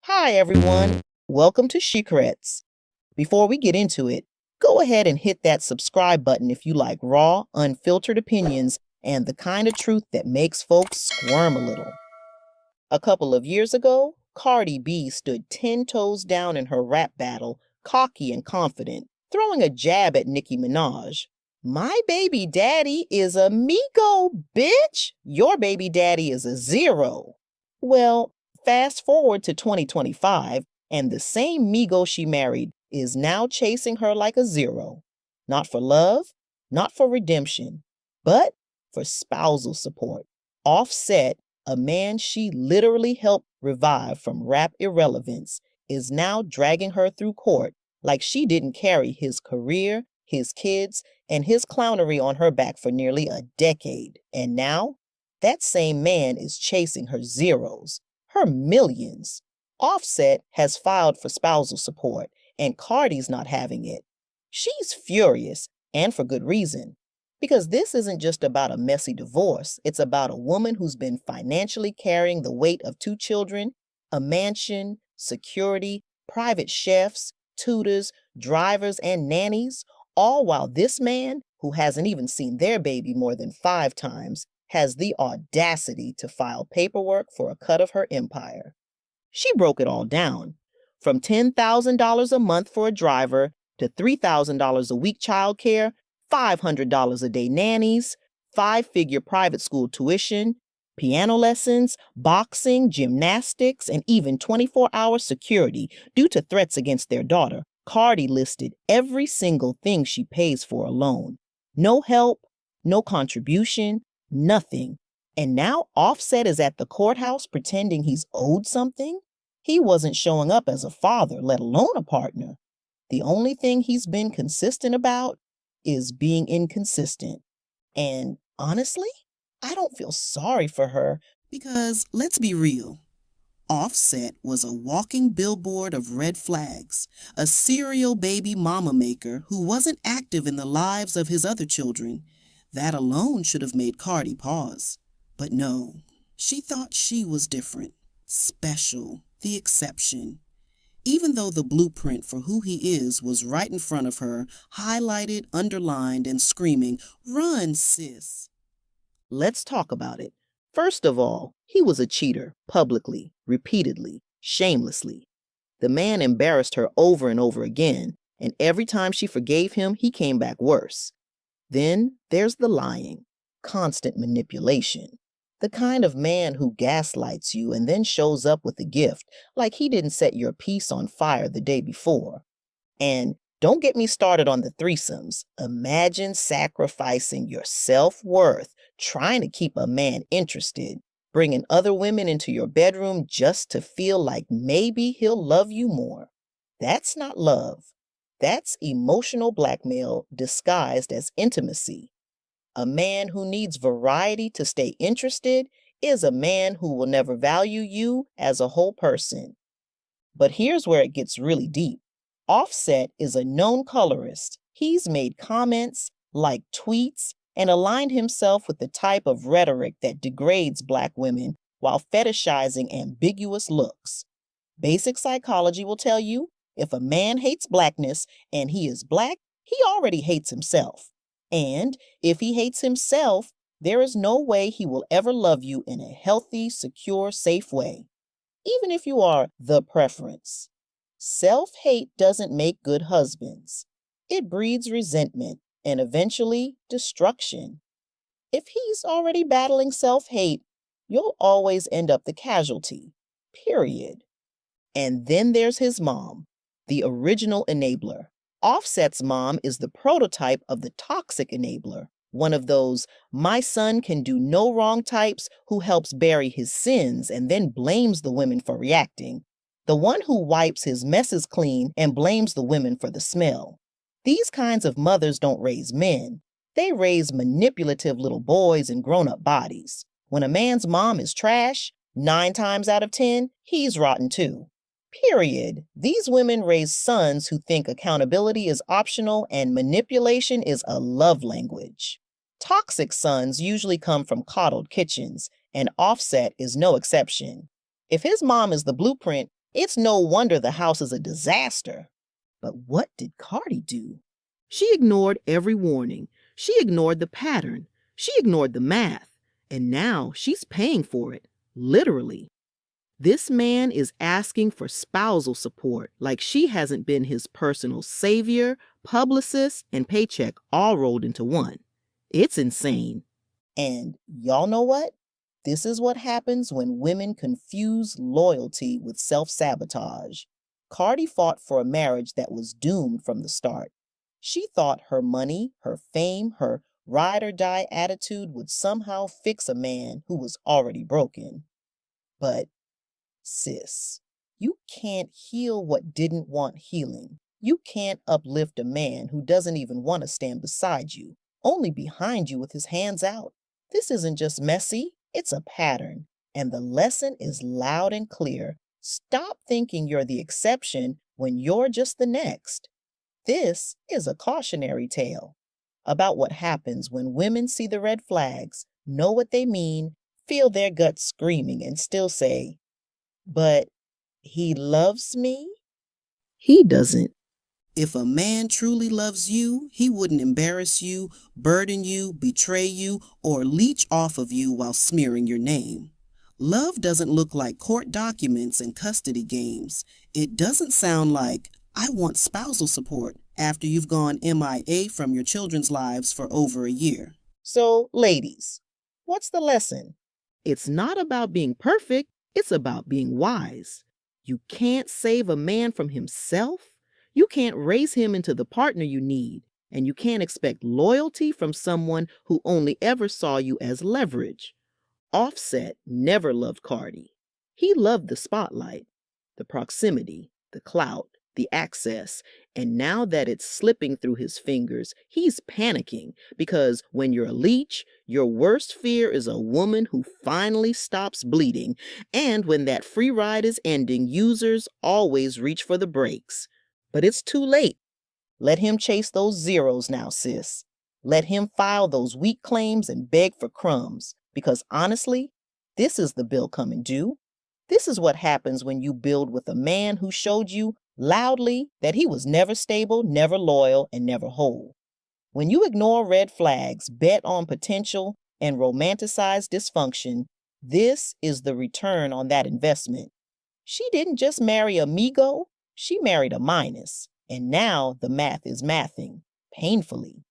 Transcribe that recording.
Hi, everyone. Welcome to Shhhcrets. Before we get into it, go ahead and hit that subscribe button if you like raw, unfiltered opinions and the kind of truth that makes folks squirm a little. A couple of years ago, Cardi B stood 10 toes down in her rap battle, cocky and confident, throwing a jab at Nicki Minaj. My baby daddy is a Migo, bitch. Your baby daddy is a zero. Well, fast forward to 2025, and the same Migo she married is now chasing her like a zero. Not for love, not for redemption, but for spousal support. Offset, a man she literally helped revive from rap irrelevance, is now dragging her through court like she didn't carry his career, his kids, and his clownery on her back for nearly a decade. And now, that same man is chasing her zeros, her millions. Offset has filed for spousal support, and Cardi's not having it. She's furious, and for good reason. Because this isn't just about a messy divorce, it's about a woman who's been financially carrying the weight of 2 children, a mansion, security, private chefs, tutors, drivers, and nannies, all while this man, who hasn't even seen their baby more than 5 times, has the audacity to file paperwork for a cut of her empire. She broke it all down, from $10,000 a month for a driver to $3,000 a week childcare, $500 a day nannies, 5-figure private school tuition, piano lessons, boxing, gymnastics, and even 24-hour security due to threats against their daughter. Cardi listed every single thing she pays for alone. No help, no contribution, nothing. And now Offset is at the courthouse pretending he's owed something? He wasn't showing up as a father, let alone a partner. The only thing he's been consistent about is being inconsistent. And honestly, I don't feel sorry for her because, let's be real, Offset was a walking billboard of red flags, a serial baby mama maker who wasn't active in the lives of his other children. That alone should have made Cardi pause. But no, she thought she was different, special, the exception. Even though the blueprint for who he is was right in front of her, highlighted, underlined, and screaming, "Run, sis." Let's talk about it. First of all, he was a cheater, publicly, repeatedly, shamelessly. The man embarrassed her over and over again, and every time she forgave him, he came back worse. Then there's the lying, constant manipulation. The kind of man who gaslights you and then shows up with a gift, like he didn't set your peace on fire the day before. And don't get me started on the threesomes. Imagine sacrificing your self-worth, trying to keep a man interested, bringing other women into your bedroom just to feel like maybe he'll love you more. That's not love. That's emotional blackmail disguised as intimacy. A man who needs variety to stay interested is a man who will never value you as a whole person. But here's where it gets really deep. Offset is a known colorist. He's made comments, liked tweets, and aligned himself with the type of rhetoric that degrades Black women while fetishizing ambiguous looks. Basic psychology will tell you, if a man hates Blackness and he is Black, he already hates himself. And if he hates himself, there is no way he will ever love you in a healthy, secure, safe way, even if you are the preference. Self-hate doesn't make good husbands. It breeds resentment and eventually destruction. If he's already battling self-hate, you'll always end up the casualty, period. And then there's his mom, the original enabler. Offset's mom is the prototype of the toxic enabler, one of those "my son can do no wrong" types who helps bury his sins and then blames the women for reacting, the one who wipes his messes clean and blames the women for the smell. These kinds of mothers don't raise men. They raise manipulative little boys in grown-up bodies. When a man's mom is trash, 9 times out of 10, he's rotten too. Period. These women raise sons who think accountability is optional and manipulation is a love language. Toxic sons usually come from coddled kitchens, and Offset is no exception. If his mom is the blueprint, It's no wonder the house is a disaster. But what did Cardi do? She ignored every warning. She ignored the pattern. She ignored the math. And now she's paying for it, literally. This man is asking for spousal support like she hasn't been his personal savior, publicist, and paycheck all rolled into one. It's insane. And y'all know what? This is what happens when women confuse loyalty with self-sabotage. Cardi fought for a marriage that was doomed from the start. She thought her money, her fame, her ride-or-die attitude would somehow fix a man who was already broken. But, sis, you can't heal what didn't want healing. You can't uplift a man who doesn't even want to stand beside you, only behind you with his hands out. This isn't just messy, it's a pattern. And the lesson is loud and clear. Stop thinking you're the exception when you're just the next. This is a cautionary tale about what happens when women see the red flags, know what they mean, feel their guts screaming, and still say, "But he loves me?" He doesn't. If a man truly loves you, he wouldn't embarrass you, burden you, betray you, or leech off of you while smearing your name. Love doesn't look like court documents and custody games. It doesn't sound like, "I want spousal support," after you've gone MIA from your children's lives for over a year. So, ladies, what's the lesson? It's not about being perfect, it's about being wise. You can't save a man from himself. You can't raise him into the partner you need, and you can't expect loyalty from someone who only ever saw you as leverage. Offset never loved Cardi. He loved the spotlight, the proximity, the clout, the access, and now that it's slipping through his fingers, he's panicking because when you're a leech, your worst fear is a woman who finally stops bleeding, and when that free ride is ending, users always reach for the brakes. But it's too late. Let him chase those zeros now, sis. Let him file those weak claims and beg for crumbs. Because honestly, this is the bill coming due. This is what happens when you build with a man who showed you loudly that he was never stable, never loyal, and never whole. When you ignore red flags, bet on potential, and romanticize dysfunction, this is the return on that investment. She didn't just marry a Migo. She married a minus, and now the math is mathing, painfully.